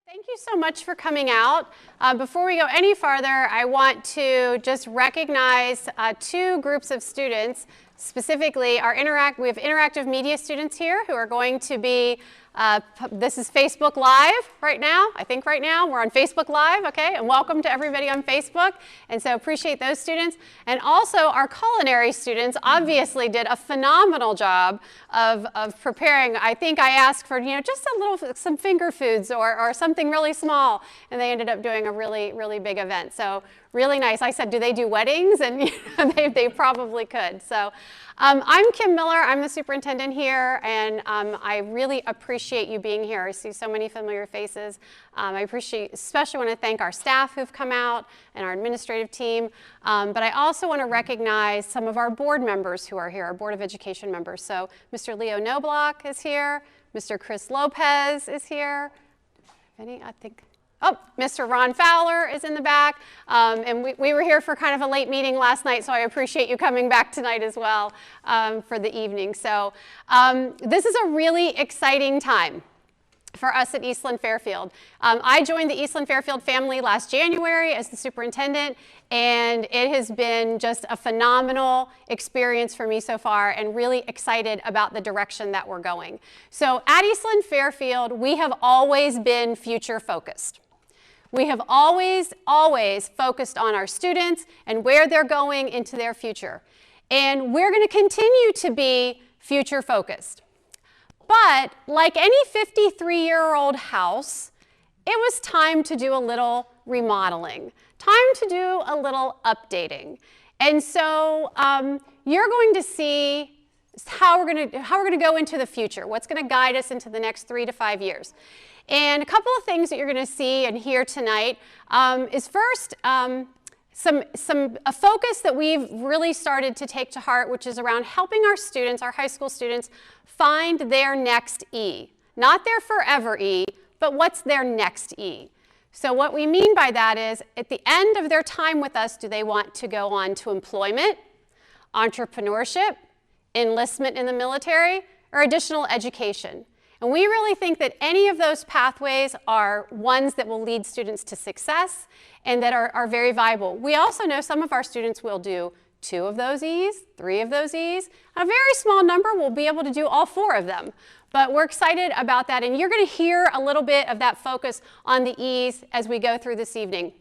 Thank you so much for coming out. Before we go any farther, I want to just recognize two groups of students. Specifically, we have interactive media students here who are going to be, this is Facebook Live right now. I think right now we're on Facebook Live, okay? And welcome to everybody on Facebook. And so appreciate those students. And also our culinary students obviously did a phenomenal job of preparing. I think I asked for, just some finger foods or something really small. And they ended up doing a really, really big event. So really nice. I said, do they do weddings? And they probably could. So I'm Kim Miller. I'm the superintendent here, and I really appreciate you being here. I see so many familiar faces. I especially want to thank our staff who've come out and our administrative team. But I also want to recognize some of our board members who are here, our Board of Education members. So Mr. Leo Noblock is here. Mr. Chris Lopez is here. Oh, Mr. Ron Fowler is in the back, and we were here for kind of a late meeting last night, so I appreciate you coming back tonight as well for the evening. So this is a really exciting time for us at Eastland-Fairfield. I joined the Eastland-Fairfield family last January as the superintendent, and it has been just a phenomenal experience for me so far, and really excited about the direction that we're going. So at Eastland-Fairfield, we have always been future-focused. We have always focused on our students and where they're going into their future. And we're going to continue to be future-focused. But like any 53-year-old house, it was time to do a little remodeling, time to do a little updating. And so you're going to see how we're going to go into the future, what's going to guide us into the next 3 to 5 years. And a couple of things that you're going to see and hear tonight is first a focus that we've really started to take to heart, which is around helping our students, our high school students, find their next E. Not their forever E, but what's their next E. So what we mean by that is at the end of their time with us, do they want to go on to employment, entrepreneurship, enlistment in the military, or additional education? And we really think that any of those pathways are ones that will lead students to success and that are very viable. We also know some of our students will do 2 of those E's, 3 of those E's. A very small number will be able to do all 4 of them. But we're excited about that, and you're going to hear a little bit of that focus on the E's as we go through this evening.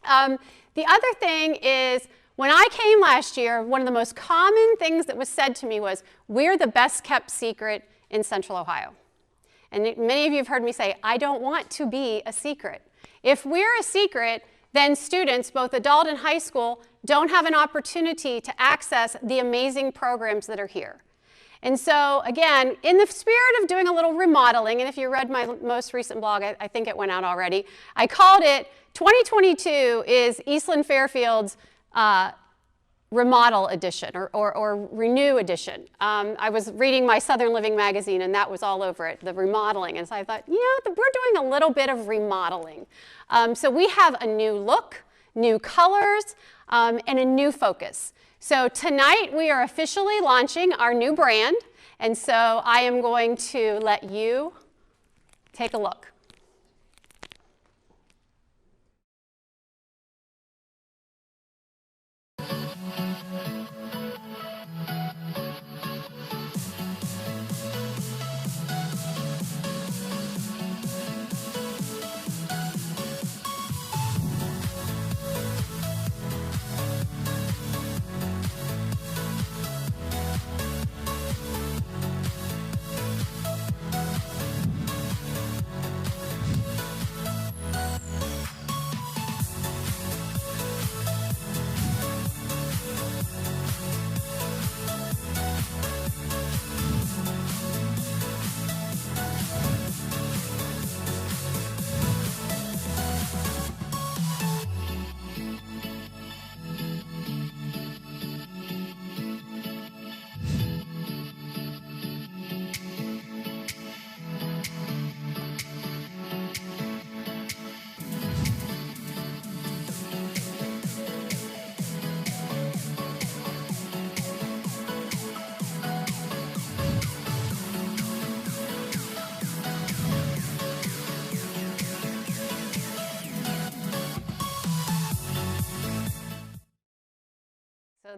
The other thing is, when I came last year, one of the most common things that was said to me was, we're the best kept secret in Central Ohio. And many of you have heard me say, I don't want to be a secret. If we're a secret, then students, both adult and high school, don't have an opportunity to access the amazing programs that are here. And so, again, in the spirit of doing a little remodeling, and if you read my most recent blog, I think it went out already, I called it 2022 is Eastland-Fairfield's remodel edition or renew edition. I was reading my Southern Living magazine, and that was all over it, the remodeling. And so I thought, we're doing a little bit of remodeling. So we have a new look, new colors, and a new focus. So tonight we are officially launching our new brand. And so I am going to let you take a look.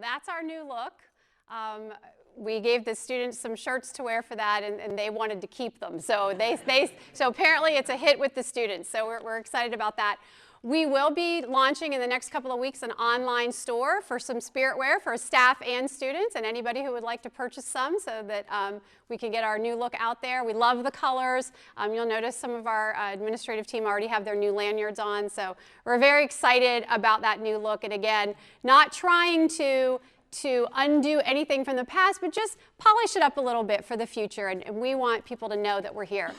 that's our new look. We gave the students some shirts to wear for that, and they wanted to keep them. So so apparently it's a hit with the students. So we're excited about that. We will be launching in the next couple of weeks an online store for some spirit wear for staff and students and anybody who would like to purchase some, so that we can get our new look out there. We love the colors. You'll notice some of our administrative team already have their new lanyards on, so we're very excited about that new look. And again, not trying to undo anything from the past, but just polish it up a little bit for the future, and we want people to know that we're here.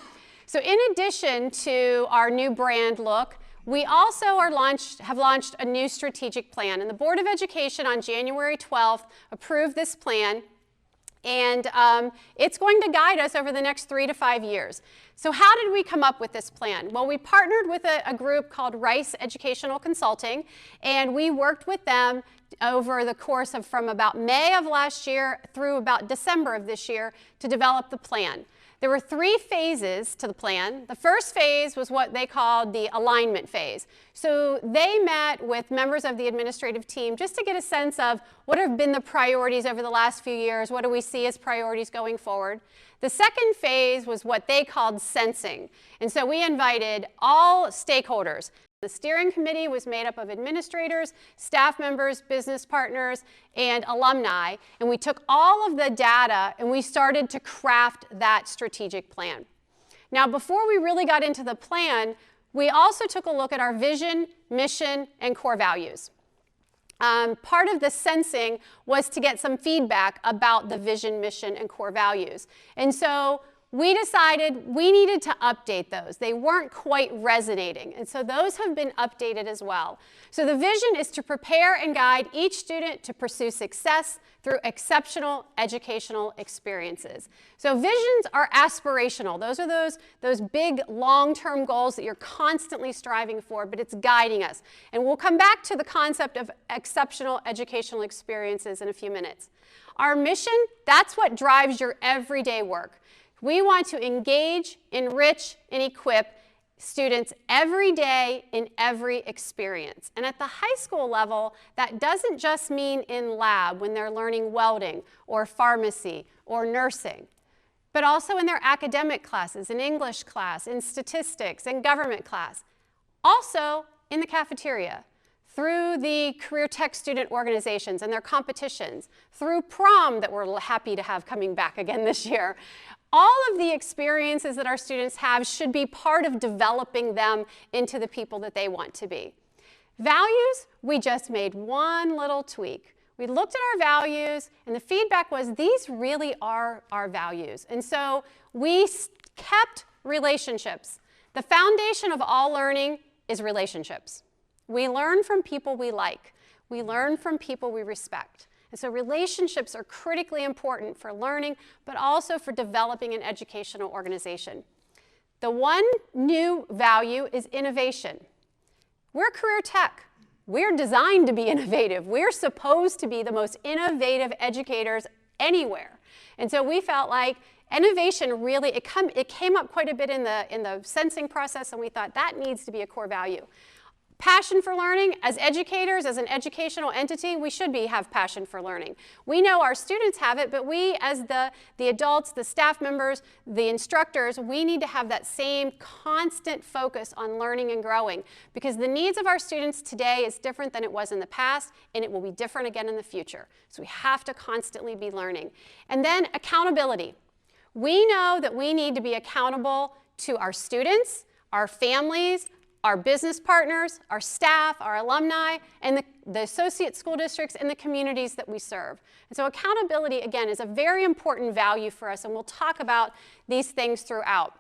So in addition to our new brand look, we also have launched a new strategic plan, and the Board of Education on January 12th approved this plan, and it's going to guide us over the next 3 to 5 years. So how did we come up with this plan? Well, we partnered with a group called Rice Educational Consulting, and we worked with them over the course of from about May of last year through about December of this year to develop the plan. There were 3 phases to the plan. The first phase was what they called the alignment phase. So they met with members of the administrative team just to get a sense of what have been the priorities over the last few years, what do we see as priorities going forward. The second phase was what they called sensing. And so we invited all stakeholders. The steering committee was made up of administrators, staff members, business partners, and alumni, and we took all of the data and we started to craft that strategic plan. Now, before we really got into the plan, we also took a look at our vision, mission, and core values. Part of the sensing was to get some feedback about the vision, mission, and core values. And so we decided we needed to update those. They weren't quite resonating, and so those have been updated as well. So the vision is to prepare and guide each student to pursue success through exceptional educational experiences. So visions are aspirational. Those are those big long-term goals that you're constantly striving for, but it's guiding us. And we'll come back to the concept of exceptional educational experiences in a few minutes. Our mission, that's what drives your everyday work. We want to engage, enrich, and equip students every day in every experience. And at the high school level, that doesn't just mean in lab when they're learning welding or pharmacy or nursing, but also in their academic classes, in English class, in statistics, in government class. Also in the cafeteria, through the career tech student organizations and their competitions, through prom that we're happy to have coming back again this year. All of the experiences that our students have should be part of developing them into the people that they want to be. Values, we just made one little tweak. We looked at our values, and the feedback was these really are our values. And so we kept relationships. The foundation of all learning is relationships. We learn from people we like. We learn from people we respect. And so relationships are critically important for learning, but also for developing an educational organization. The one new value is innovation. We're career tech. We're designed to be innovative. We're supposed to be the most innovative educators anywhere. And so we felt like innovation really, it came up quite a bit in the sensing process, and we thought that needs to be a core value. Passion for learning, as educators, as an educational entity, we should have passion for learning. We know our students have it, but we as the adults, the staff members, the instructors, we need to have that same constant focus on learning and growing, because the needs of our students today is different than it was in the past, and it will be different again in the future. So we have to constantly be learning. And then accountability. We know that we need to be accountable to our students, our families, our business partners, our staff, our alumni, and the associate school districts and the communities that we serve. And so accountability, again, is a very important value for us, and we'll talk about these things throughout.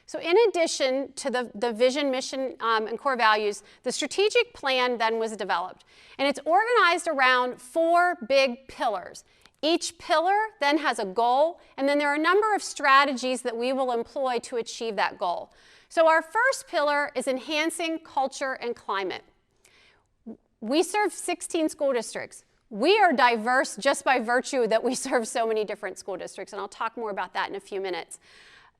So in addition to the vision, mission, and core values, the strategic plan then was developed. And it's organized around 4 big pillars. Each pillar then has a goal, and then there are a number of strategies that we will employ to achieve that goal. So our first pillar is enhancing culture and climate. We serve 16 school districts. We are diverse just by virtue that we serve so many different school districts, and I'll talk more about that in a few minutes.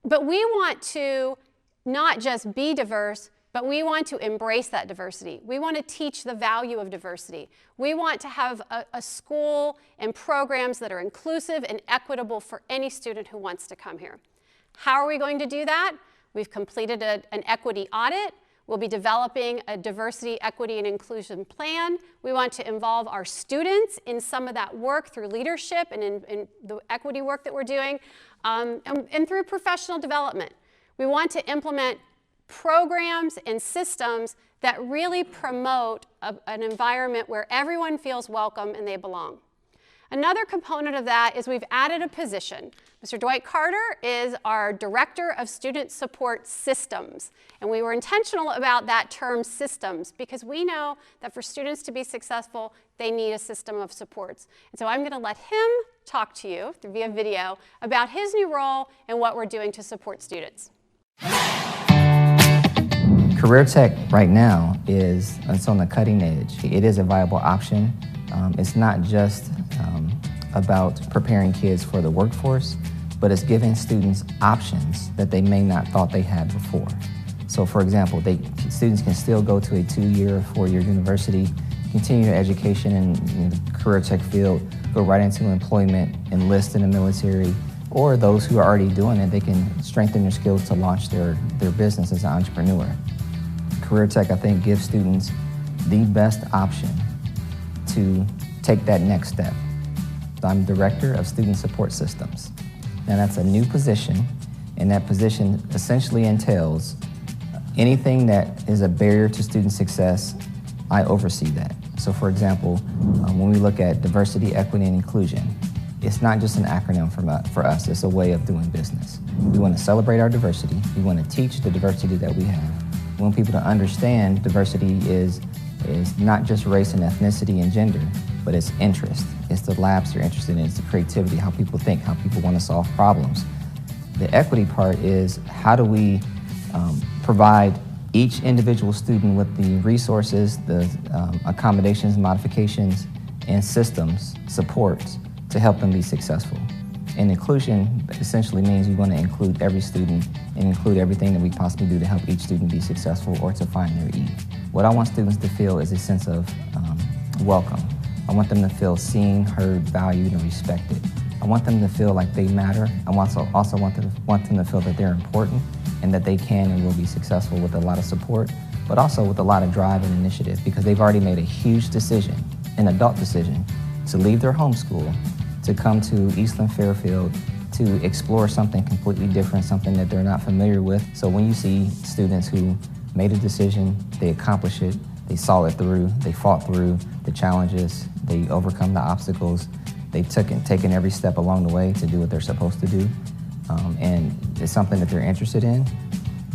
But we want to not just be diverse, but we want to embrace that diversity. We want to teach the value of diversity. We want to have a school and programs that are inclusive and equitable for any student who wants to come here. How are we going to do that? We've completed an equity audit. We'll be developing a diversity, equity, and inclusion plan. We want to involve our students in some of that work through leadership and in the equity work that we're doing, and through professional development. We want to implement programs and systems that really promote an environment where everyone feels welcome and they belong. Another component of that is we've added a position. Mr. Dwight Carter is our Director of Student Support Systems, and we were intentional about that term systems because we know that for students to be successful, they need a system of supports. And so I'm going to let him talk to you via video about his new role and what we're doing to support students. Career Tech right now it's on the cutting edge. It is a viable option. It's not just about preparing kids for the workforce, but it's giving students options that they may not thought they had before. So for example, students can still go to a 2-year or 4-year university, continue their education in the career tech field, go right into employment, enlist in the military, or those who are already doing it, they can strengthen their skills to launch their business as an entrepreneur. Career Tech, I think, gives students the best option to take that next step. I'm Director of Student Support Systems. Now that's a new position, and that position essentially entails anything that is a barrier to student success, I oversee that. So for example, when we look at diversity, equity, and inclusion, it's not just an acronym for us, it's a way of doing business. We want to celebrate our diversity, we want to teach the diversity that we have. We want people to understand diversity is not just race and ethnicity and gender, but it's interest. It's the labs you're interested in, it's the creativity, how people think, how people want to solve problems. The equity part is how do we provide each individual student with the resources, the accommodations, modifications, and systems, supports to help them be successful. And inclusion essentially means we want to include every student and include everything that we possibly do to help each student be successful or to find their E. What I want students to feel is a sense of welcome. I want them to feel seen, heard, valued, and respected. I want them to feel like they matter. I also want them to feel that they're important and that they can and will be successful with a lot of support, but also with a lot of drive and initiative because they've already made a huge decision, an adult decision, to leave their home school, to come to Eastland-Fairfield, to explore something completely different, something that they're not familiar with. So when you see students who made a decision, they accomplish it, they saw it through, they fought through the challenges, they overcome the obstacles, they've taken every step along the way to do what they're supposed to do, and it's something that they're interested in,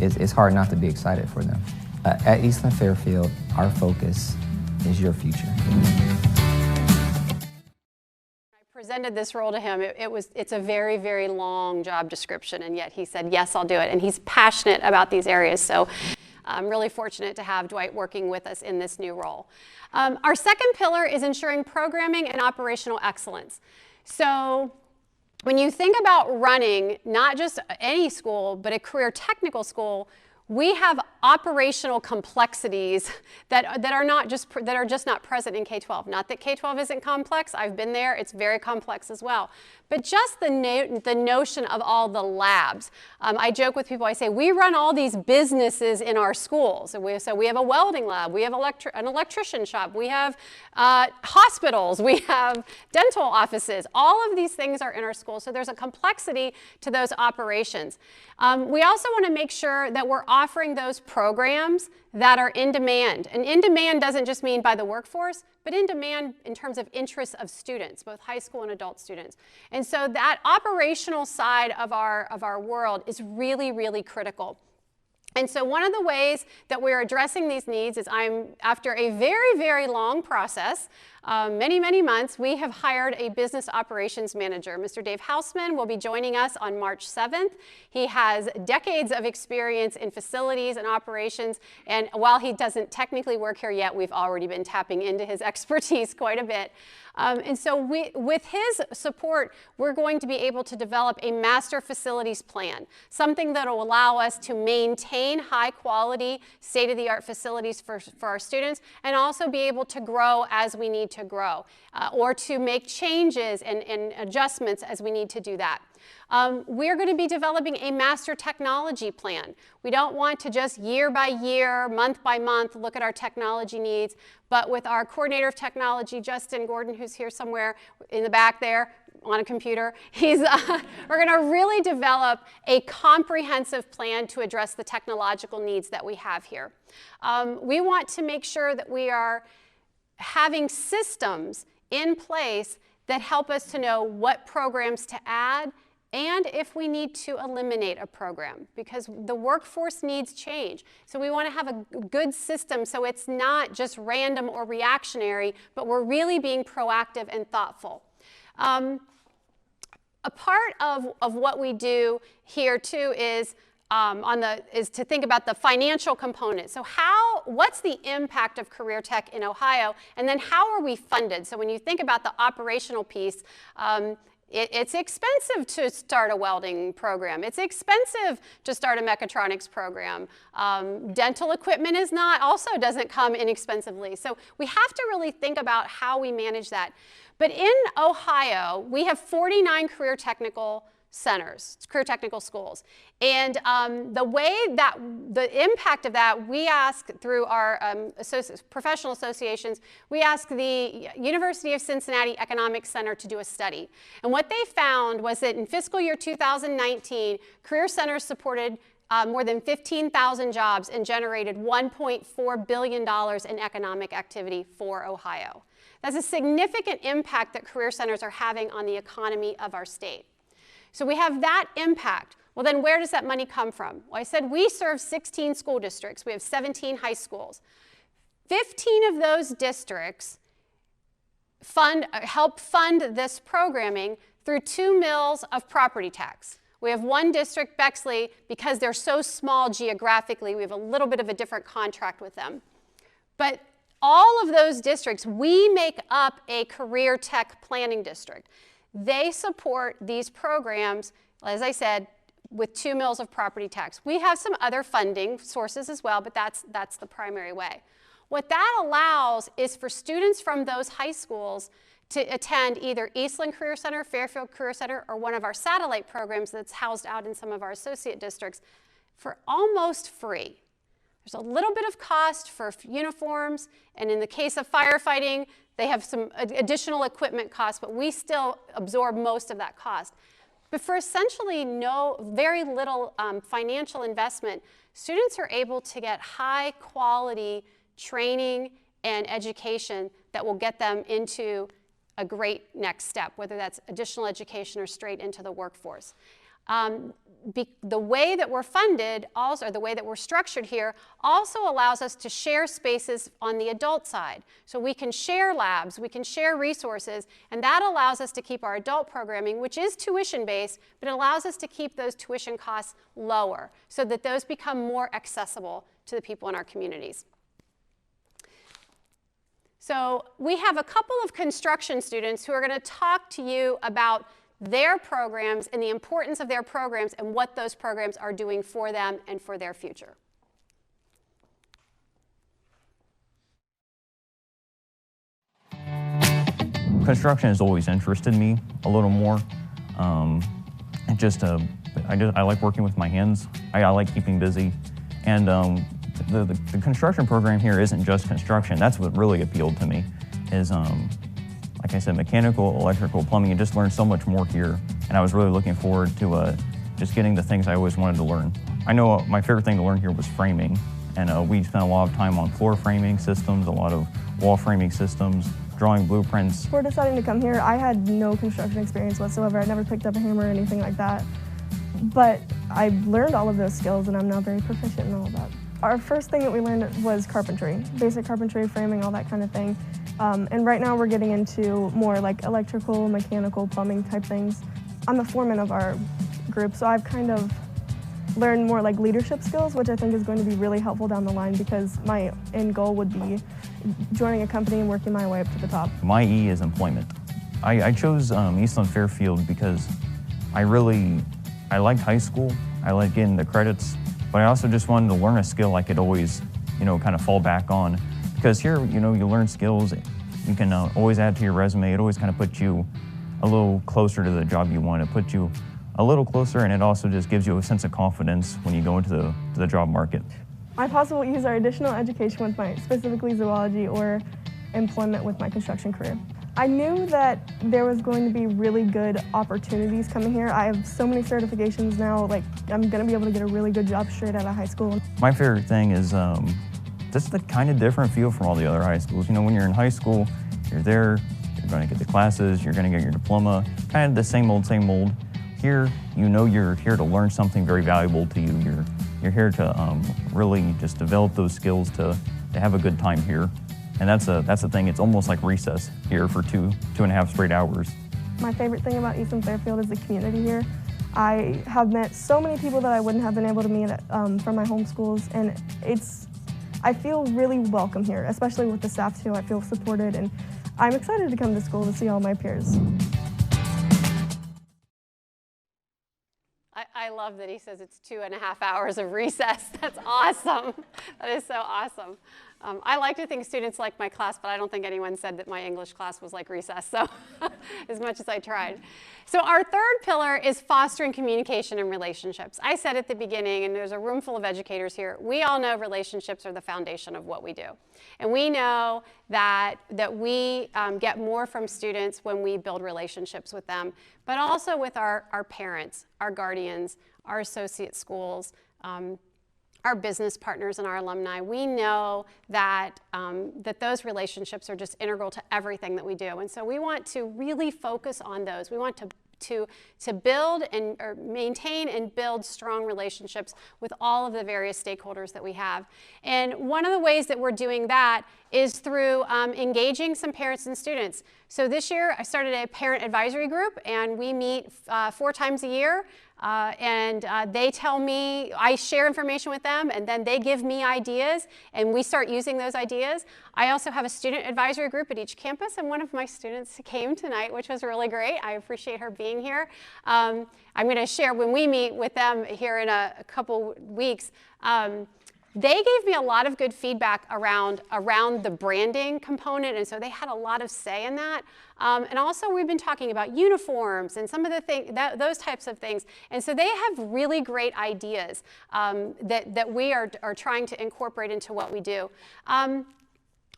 it's hard not to be excited for them. At Eastland-Fairfield, our focus is your future. Presented this role to him, it's a very, very long job description, and yet he said, yes, I'll do it. And he's passionate about these areas, so I'm really fortunate to have Dwight working with us in this new role. Our second pillar is ensuring programming and operational excellence. So when you think about running not just any school, but a career technical school, we have operational complexities that are just not present in K-12. Not that K-12 isn't complex. I've been there. It's very complex as well. But just the notion of all the labs. I joke with people. I say we run all these businesses in our schools. So we have a welding lab. We have an electrician shop. We have hospitals. We have dental offices. All of these things are in our schools. So there's a complexity to those operations. We also want to make sure that we're offering those programs that are in demand. And in demand doesn't just mean by the workforce, but in demand in terms of interests of students, both high school and adult students. And so that operational side of our world is really, really critical. And so one of the ways that we're addressing these needs is after a very, very long process, many, many months, we have hired a business operations manager. Mr. Dave Hausman will be joining us on March 7th. He has decades of experience in facilities and operations, and while he doesn't technically work here yet, we've already been tapping into his expertise quite a bit. And so with his support, we're going to be able to develop a master facilities plan, something that will allow us to maintain maintain high quality, state-of-the-art facilities for our students, and also be able to grow as we need to grow, or to make changes and adjustments as we need to do that. We're going to be developing a master technology plan. We don't want to just year by year, month by month, look at our technology needs, but with our coordinator of technology, Justin Gordon, who's here somewhere in the back there on a computer, we're going to really develop a comprehensive plan to address the technological needs that we have here. We want to make sure that we are having systems in place that help us to know what programs to add and if we need to eliminate a program, because the workforce needs change. So we want to have a good system so it's not just random or reactionary, but we're really being proactive and thoughtful. A part of what we do here too is to think about the financial component. So what's the impact of career tech in Ohio, and then how are we funded? So when you think about the operational piece, it's expensive to start a welding program. It's expensive to start a mechatronics program. Dental equipment also doesn't come inexpensively. So we have to really think about how we manage that. But in Ohio, we have 49 career technical centers, career technical schools. And the impact of that, we ask through our professional associations, we ask the University of Cincinnati Economic Center to do a study. And what they found was that in fiscal year 2019, career centers supported more than 15,000 jobs and generated $1.4 billion in economic activity for Ohio. That's a significant impact that career centers are having on the economy of our state. So we have that impact. Well, then where does that money come from? Well, I said we serve 16 school districts. We have 17 high schools. 15 of those districts help fund this programming through 2 mills of property tax. We have one district, Bexley, because they're so small geographically, we have a little bit of a different contract with them. But all of those districts, we make up a career tech planning district. They support these programs, as I said, with 2 mills of property tax. We have some other funding sources as well, but that's the primary way. What that allows is for students from those high schools to attend either Eastland Career Center, Fairfield Career Center, or one of our satellite programs that's housed out in some of our associate districts for almost free. There's a little bit of cost for uniforms, and in the case of firefighting, they have some additional equipment costs, but we still absorb most of that cost. But for essentially very little financial investment, students are able to get high quality training and education that will get them into a great next step, whether that's additional education or straight into the workforce. The way that we're funded, also, or the way that we're structured here, also allows us to share spaces on the adult side. So we can share labs, we can share resources, and that allows us to keep our adult programming, which is tuition-based, but it allows us to keep those tuition costs lower so that those become more accessible to the people in our communities. So we have a couple of construction students who are going to talk to you about their programs and the importance of their programs and what those programs are doing for them and for their future. Construction has always interested me a little more. I like working with my hands. I like keeping busy. And the construction program here isn't just construction. That's what really appealed to me is, like I said, mechanical, electrical, plumbing. You just learn so much more here. And I was really looking forward to just getting the things I always wanted to learn. I know my favorite thing to learn here was framing. And we spent a lot of time on floor framing systems, a lot of wall framing systems, drawing blueprints. Before deciding to come here, I had no construction experience whatsoever. I never picked up a hammer or anything like that. But I learned all of those skills, and I'm now very proficient in all of that. Our first thing that we learned was carpentry, basic carpentry, framing, all that kind of thing. And right now we're getting into more like electrical, mechanical, plumbing type things. I'm the foreman of our group, so I've kind of learned more like leadership skills, which I think is going to be really helpful down the line because my end goal would be joining a company and working my way up to the top. My E is employment. I chose Eastland-Fairfield because I liked high school. I liked getting the credits. but I also just wanted to learn a skill I could always, kind of fall back on. Because here, you learn skills you can always add to your resume. It always kind of puts you a little closer to the job you want. It puts you a little closer, and it also just gives you a sense of confidence when you go into the job market. I possibly use our additional education with my specifically zoology or employment with my construction career. I knew that there was going to be really good opportunities coming here. I have so many certifications now, like I'm going to be able to get a really good job straight out of high school. My favorite thing is just the kind of different feel from all the other high schools. When you're in high school, you're there, you're going to get the classes, you're going to get your diploma, kind of the same old, same old. Here, you're here to learn something very valuable to you. You're here to really just develop those skills to have a good time here. And that's the thing. It's almost like recess here for two and a half straight hours. My favorite thing about Eastland-Fairfield is the community here. I have met so many people that I wouldn't have been able to meet from my home schools, and I feel really welcome here, especially with the staff too. I feel supported, and I'm excited to come to school to see all my peers. I love that he says it's 2.5 hours of recess. That's awesome. That is so awesome. I like to think students like my class, but I don't think anyone said that my English class was like recess, so as much as I tried. So our third pillar is fostering communication and relationships. I said at the beginning, and there's a room full of educators here, we all know relationships are the foundation of what we do. And we know that we get more from students when we build relationships with them, but also with our parents, our guardians, our associate schools, our business partners and our alumni. We know that, that those relationships are just integral to everything that we do. And so we want to really focus on those. We want to build or maintain and build strong relationships with all of the various stakeholders that we have. And one of the ways that we're doing that is through engaging some parents and students. So this year I started a parent advisory group, and we meet 4 times a year. They tell me, I share information with them, and then they give me ideas, and we start using those ideas. I also have a student advisory group at each campus, and one of my students came tonight, which was really great. I appreciate her being here. I'm going to share when we meet with them here in a couple weeks. They gave me a lot of good feedback around the branding component, and so they had a lot of say in that. And also we've been talking about uniforms and some of the those types of things. And so they have really great ideas that we are trying to incorporate into what we do.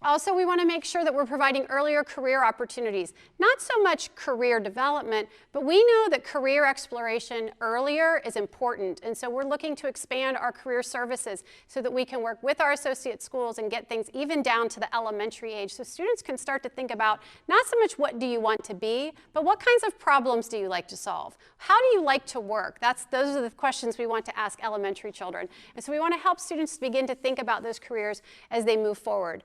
Also, we want to make sure that we're providing earlier career opportunities. Not so much career development, but we know that career exploration earlier is important. And so we're looking to expand our career services so that we can work with our associate schools and get things even down to the elementary age, so students can start to think about not so much what do you want to be, but what kinds of problems do you like to solve? How do you like to work? Those are the questions we want to ask elementary children. And so we want to help students begin to think about those careers as they move forward.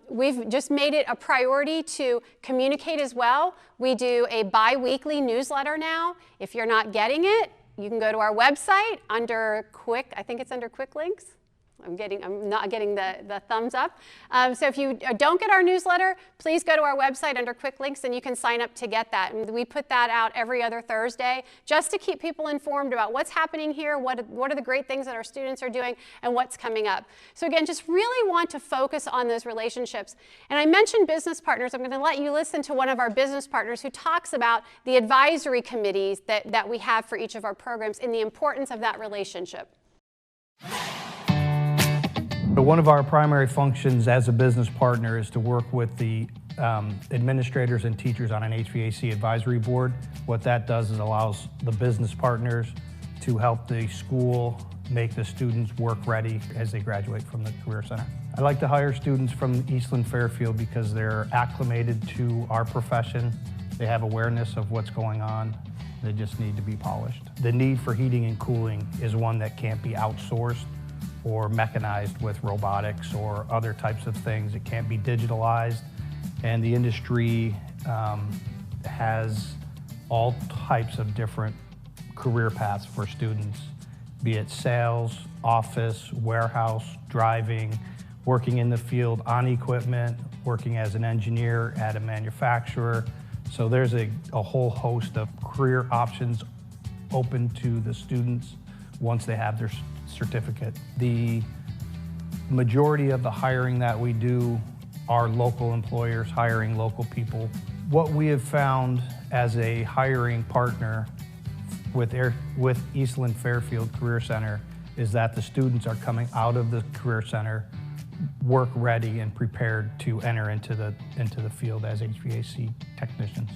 We've just made it a priority to communicate as well. We do a bi-weekly newsletter now. If you're not getting it, you can go to our website under quick, I think it's under quick links. I'm not getting the thumbs up. So if you don't get our newsletter, please go to our website under quick links and you can sign up to get that. And we put that out every other Thursday just to keep people informed about what's happening here, what are the great things that our students are doing, and what's coming up. So again, just really want to focus on those relationships. And I mentioned business partners. I'm going to let you listen to one of our business partners who talks about the advisory committees that we have for each of our programs and the importance of that relationship. One of our primary functions as a business partner is to work with the administrators and teachers on an HVAC advisory board. What that does is allows the business partners to help the school make the students work ready as they graduate from the Career Center. I like to hire students from Eastland-Fairfield because they're acclimated to our profession. They have awareness of what's going on. They just need to be polished. The need for heating and cooling is one that can't be outsourced or mechanized with robotics or other types of things. It can't be digitalized. And the industry has all types of different career paths for students, be it sales, office, warehouse, driving, working in the field on equipment, working as an engineer at a manufacturer. So there's a whole host of career options open to the students once they have their certificate. The majority of the hiring that we do are local employers hiring local people. What we have found as a hiring partner with Eastland-Fairfield Career Center is that the students are coming out of the Career Center work ready and prepared to enter into the field as HVAC technicians.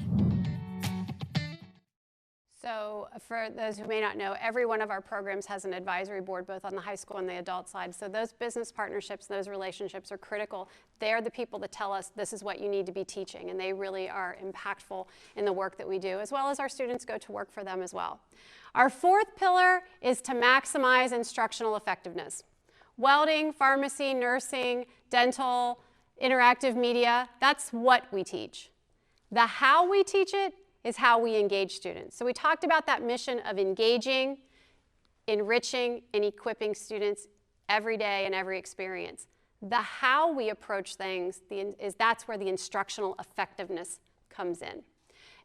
So for those who may not know, every one of our programs has an advisory board, both on the high school and the adult side. So those business partnerships, those relationships are critical. They're the people that tell us this is what you need to be teaching, and they really are impactful in the work that we do, as well as our students go to work for them as well. Our fourth pillar is to maximize instructional effectiveness. Welding, pharmacy, nursing, dental, interactive media, that's what we teach. The how we teach it is how we engage students. So we talked about that mission of engaging, enriching, and equipping students every day and every experience. The how we approach things that's where the instructional effectiveness comes in.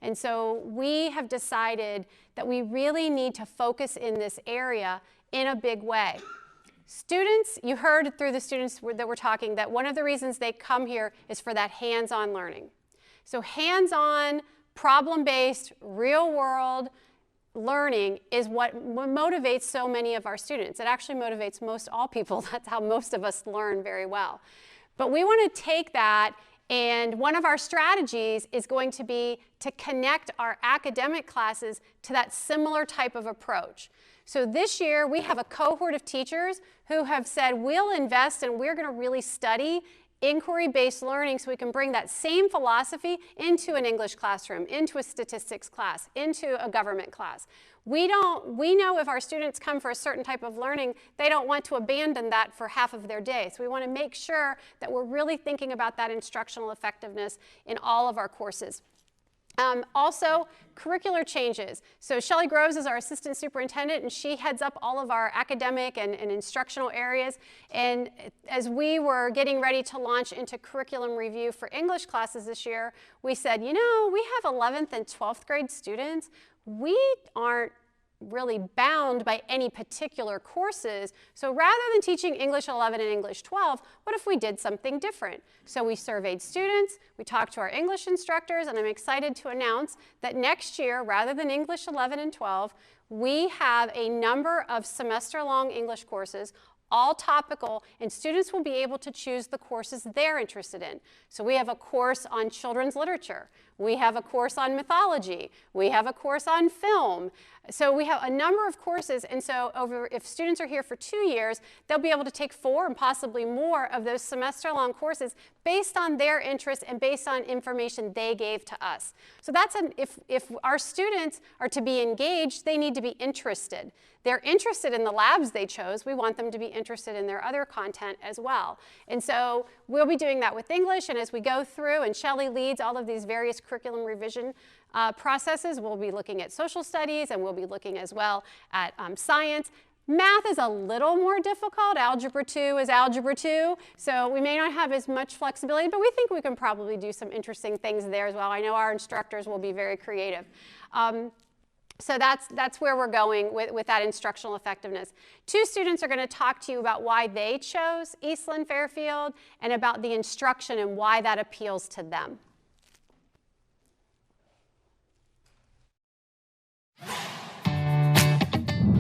And so we have decided that we really need to focus in this area in a big way. Students, you heard through the students that were talking that one of the reasons they come here is for that hands-on learning. So hands-on, problem-based, real-world learning is what motivates so many of our students. It actually motivates most all people. That's how most of us learn very well. But we want to take that, and one of our strategies is going to be to connect our academic classes to that similar type of approach. So this year, we have a cohort of teachers who have said, we'll invest and we're going to really study inquiry-based learning so we can bring that same philosophy into an English classroom, into a statistics class, into a government class. We know if our students come for a certain type of learning, they don't want to abandon that for half of their day. So we want to make sure that we're really thinking about that instructional effectiveness in all of our courses. Also, curricular changes. So Shelley Groves is our assistant superintendent, and she heads up all of our academic and instructional areas. And as we were getting ready to launch into curriculum review for English classes this year, we said, you know, we have 11th and 12th grade students. We aren't really bound by any particular courses. So rather than teaching English 11 and English 12, what if we did something different? So we surveyed students, we talked to our English instructors, and I'm excited to announce that next year, rather than English 11 and 12, we have a number of semester-long English courses, all topical, and students will be able to choose the courses they're interested in. So we have a course on children's literature. We have a course on mythology. We have a course on film. So we have a number of courses, and so if students are here for 2 years, they'll be able to take 4 and possibly more of those semester-long courses based on their interests and based on information they gave to us. So that's if our students are to be engaged, they need to be interested. They're interested in the labs they chose. We want them to be interested in their other content as well. And so we'll be doing that with English, and as we go through, and Shelley leads all of these various curriculum revision processes, we'll be looking at social studies, and we'll be looking as well at science. Math is a little more difficult. Algebra 2 is Algebra 2, so we may not have as much flexibility, but we think we can probably do some interesting things there as well. I know our instructors will be very creative. So that's where we're going with that instructional effectiveness. 2 students are going to talk to you about why they chose Eastland-Fairfield and about the instruction and why that appeals to them.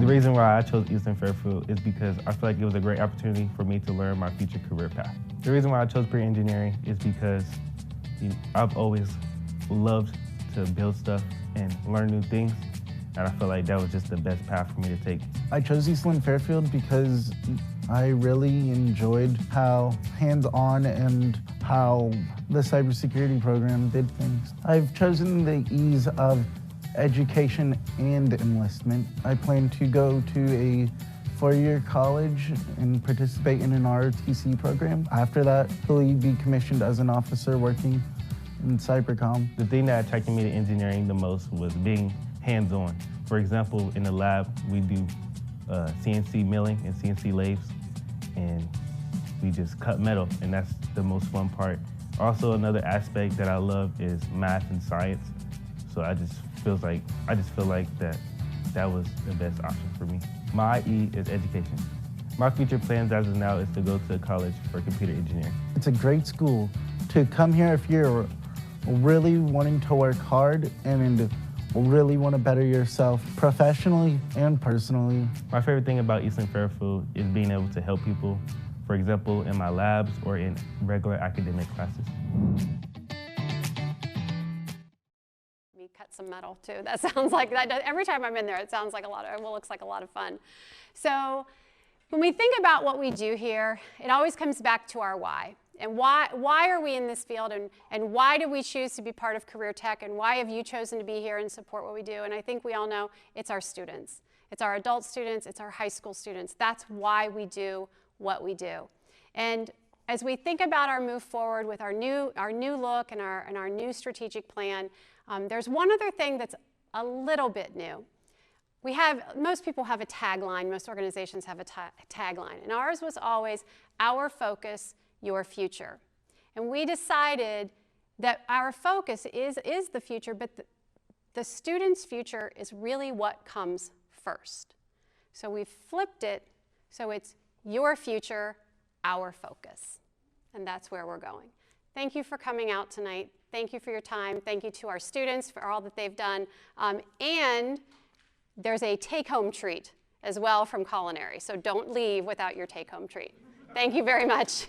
The reason why I chose Eastland-Fairfield is because I feel like it was a great opportunity for me to learn my future career path. The reason why I chose pre-engineering is because I've always loved to build stuff and learn new things, and I feel like that was just the best path for me to take. I chose Eastland-Fairfield because I really enjoyed how hands-on and how the cybersecurity program did things. I've chosen the ease of education and enlistment. I plan to go to a 4-year college and participate in an ROTC program. After that, hopefully be commissioned as an officer working in cybercom. The thing that attracted me to engineering the most was being hands-on. For example, in the lab, we do CNC milling and CNC lathes, and we just cut metal, and that's the most fun part. Also, another aspect that I love is math and science, so I just feel like that was the best option for me. My IE is education. My future plans as of now is to go to college for computer engineering. It's a great school to come here if you're really wanting to work hard and really want to better yourself professionally and personally. My favorite thing about Eastland-Fairfield is being able to help people, for example, in my labs or in regular academic classes. Me cut some metal too. That sounds like that. Every time I'm in there, it sounds like it looks like a lot of fun. So when we think about what we do here, it always comes back to our why. And why are we in this field, and why do we choose to be part of Career Tech, and why have you chosen to be here and support what we do? And I think we all know it's our students. It's our adult students, it's our high school students. That's why we do what we do. And as we think about our move forward with our new look and our new strategic plan, there's one other thing that's a little bit new. Most people have a tagline, most organizations have a tagline, and ours was always our focus, your future. And we decided that our focus is the future, but the student's future is really what comes first. So we've flipped it so it's your future, our focus. And that's where we're going. Thank you for coming out tonight. Thank you for your time. Thank you to our students for all that they've done. And there's a take-home treat as well from culinary, so don't leave without your take-home treat. Thank you very much.